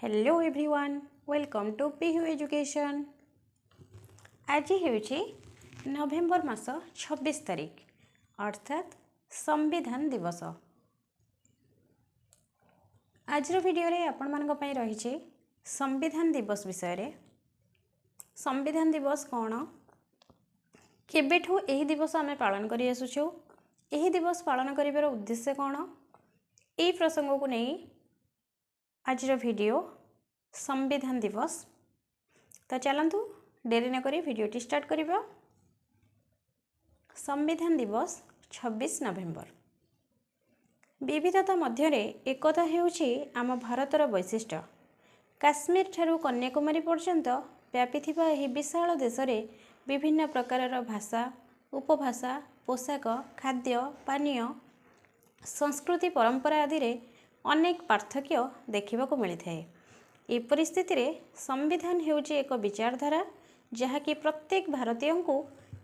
Hello everyone welcome to Pihu Education. आज हेउछि नवेम्बर मास 26 तारिख अर्थात संविधान दिवस। आजर वीडियो रे आपण मानक पई रहिछि संविधान दिवस विषय रे। संविधान दिवस कौन, केबेठू एही दिवस आमे पालन करि आसुछु, एही दिवस पालन करिवार उद्देश्य कौन, एही प्रसंग को नहीं आज वीडियो संविधान दिवस। तो चलतु डेरी न करी वीडियोटी स्टार्ट करिबा। संविधान दिवस 26 नवेम्बर। विविधता मध्यरे एकता हेउछि आम भारतर वैशिष्ट्य। काश्मीर ठारू कन्याकुमारी पर्यंत व्यापीथिबा एही विशाल देशरे विभिन्न प्रकारर भाषा, उपभाषा, पोशाक, खाद्य, पानीय, संस्कृति, परंपरा आदि रे अनेक पार्थक्य देखा मिली थाए। ए परिस्थिति रे संविधान हेउछि एक विचारधारा जहाँकि प्रत्येक भारतीय को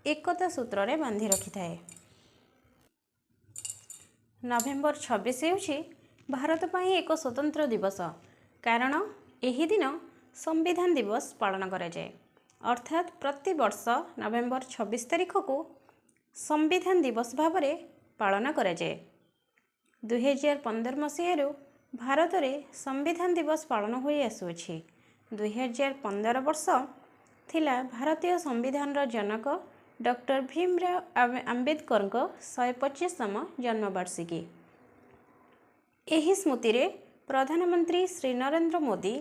एकता सूत्र रे बांधि रखि थाए। नवेम्बर 26 हेउछि भारत पई एक स्वतंत्र दिवस, कारण एही दिन संविधान दिवस पालन करा जाए। अर्थात प्रति वर्ष नवेम्बर 26 तारिख को संविधान दिवस भाव में पालन करा जाए। 2015 मसीह भारत में संविधान दिवस पालन हो आसुछि। 2015 वर्ष थिला भारतीय संविधान जनक डॉक्टर भीमराव आंबेडकर 125तम जन्मवार्षिकी। एही स्मृति रे प्रधानमंत्री श्री नरेंद्र मोदी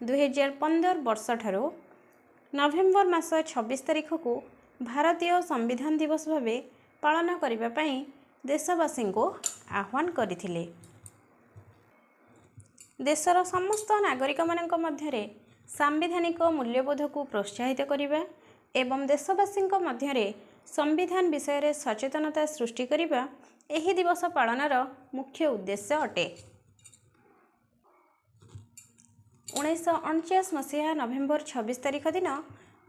2015 वर्ष ठारू नवेम्बर मास 26 तारिख को भारतीय संविधान दिवस भावे पालन करिबा पई देशवासी को आह्वान करथिले। देशर समस्त नागरिक मानक मध्यरे सांविधानिक मूल्यबोध को प्रोत्साहित करिबा एवं देशवासी मध्यरे संविधान विषय रे सचेतनता सृष्टि करिबा एही दिवस पालनर मुख्य उद्देश्य अटे। 1949 मसीहा नवेम्बर 26 तारिख दिन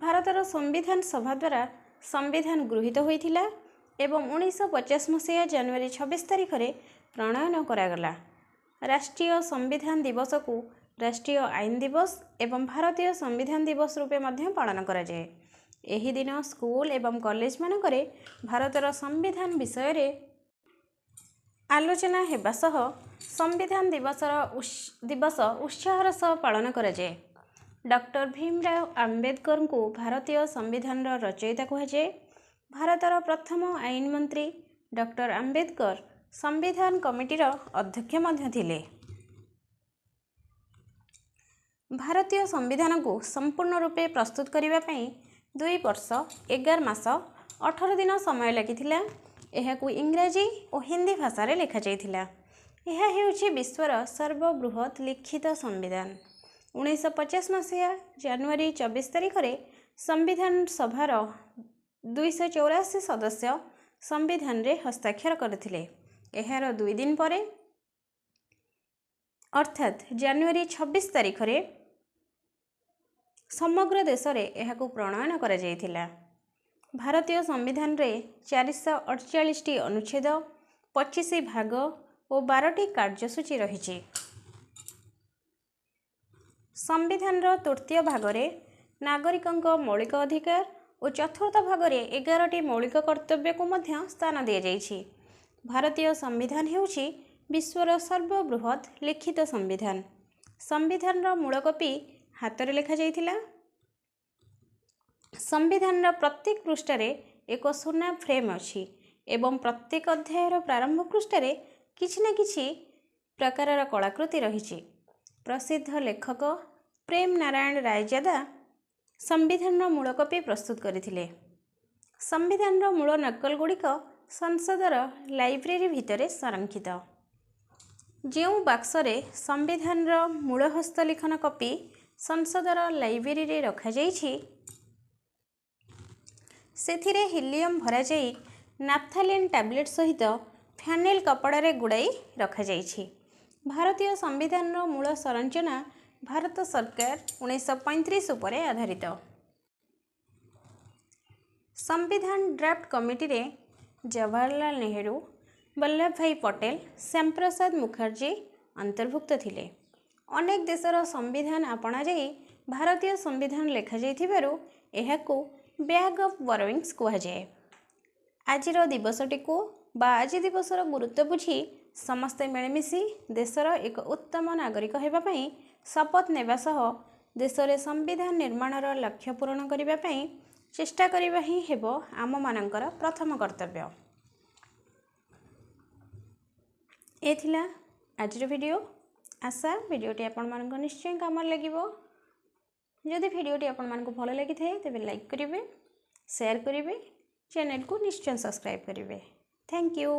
भारतर संविधान सभा द्वारा संविधान गृहीत होइथिला एवं 1950 मसीहा जनवरी 26 तारिख रे प्रणयन करागला। राष्ट्रीय संविधान दिवस को राष्ट्रीय आईन दिवस एवं भारतीय संविधान दिवस रूपे मध्य पालन करा जाए। एही दिन स्कूल एवं कॉलेज मानकरे भारतर संविधान विषय रे आलोचना हेबा सह संविधान दिवस उत्साहर सह पालन करा जाए। डॉक्टर भीमराव आंबेडकर को भारतीय संविधान रचयिता कहा जाए। भारतर प्रथम आईन मंत्री डॉक्टर आंबेडकर संविधान कमिटीर अध्यक्ष मध्य थिले। भारतीय संविधान को संपूर्ण रूपे प्रस्तुत करने पई 2 वर्ष 11 मास 18 दिन समय लगिथिला। एहाकू इंग्राजी और हिंदी भाषा रे लिखा जाइथिला। एहा हेउछि विश्वर सर्वबृहत लिखित संविधान। 1950 मसीहा जनवरी 24 तारिख रे संविधान सभार 284 सदस्य संविधान रे हस्ताक्षर करथिले। एहार 2 दिन परे अर्थात जनवरी 26 तारिख रे समग्र देश रे एहाकू प्रणयन करा जाइथिला। भारतीय संविधान रे 448 टी अनुच्छेद, 25 भाग और 12 कार्यसूची रहिछि। संविधान रो तृतीय भाग रे नागरिकंक मौलिक अधिकार और चतुर्थ भाग रे 11 मौलिक कर्तव्य को मध्य स्थान दिया जाइछि। भारतीय संविधान हेउछि विश्वर सर्वबृहत लिखित संविधान। संविधान रो मूल कॉपी हाथ रे लिखा जाइथिला। संविधान रो प्रत्येक पृष्ठ रे एक सोना फ्रेम अछि एवं प्रत्येक अध्याय रो प्रारंभ पृष्ठ रे किछि न किछि प्रकारर कलाकृति रहिछि। प्रसिद्ध लेखक प्रेम नारायण रायजादा संविधान रो मूल कॉपी प्रस्तुत करथिले। संविधान रो मूल नकल गुड़िक संसदर लाइब्रेरी भितरे संरक्षित। जो बाक्स रे संविधान रो मूल हस्तलिखन कॉपी संसदर लाइब्रेरी रे रखा जाइछि, सेथिरे हिलियम भरा जाई नाफ्थालीन टैबलेट सहित फैनेल कपड़ा रे गुड़ाई रखा जाइछि। भारतीय संविधान रो मूल संरचना भारत सरकार 1935 उपरे आधारित। संविधान ड्राफ्ट कमिटी रे जवाहरलाल नेहरू, वल्लभ भाई पटेल, श्याम प्रसाद मुखर्जी अंतर्भुक्त थिले। अनेक देशर संविधान आपणा जाई भारतीय संविधान लेखा जाइथिबारु एहाकू बैग ऑफ बोरोइंग्स कुहाଯାଏ। आजिर दिवसटी को बा आज दिवसर गुरुत्व बुझी समस्ते मिलमिशि देशर एक उत्तम नागरिक हेबा पई शपथ नेबा सह देशरे संविधान निर्माणर लक्ष्य पूरण करिबा पई चेष्टा करिबा ही हेबो आम मानकर प्रथम कर्तव्य। ए थिला आजिर वीडियो। आशा वीडियोटी आपण मानक निश्चय काम लागिबो। जदि वीडियोटी आपण मानक भल लगी थाए तेबे लाइक करिवे, शेयर करिवे, चैनल को निश्चय सब्सक्राइब करिवे। Thank you.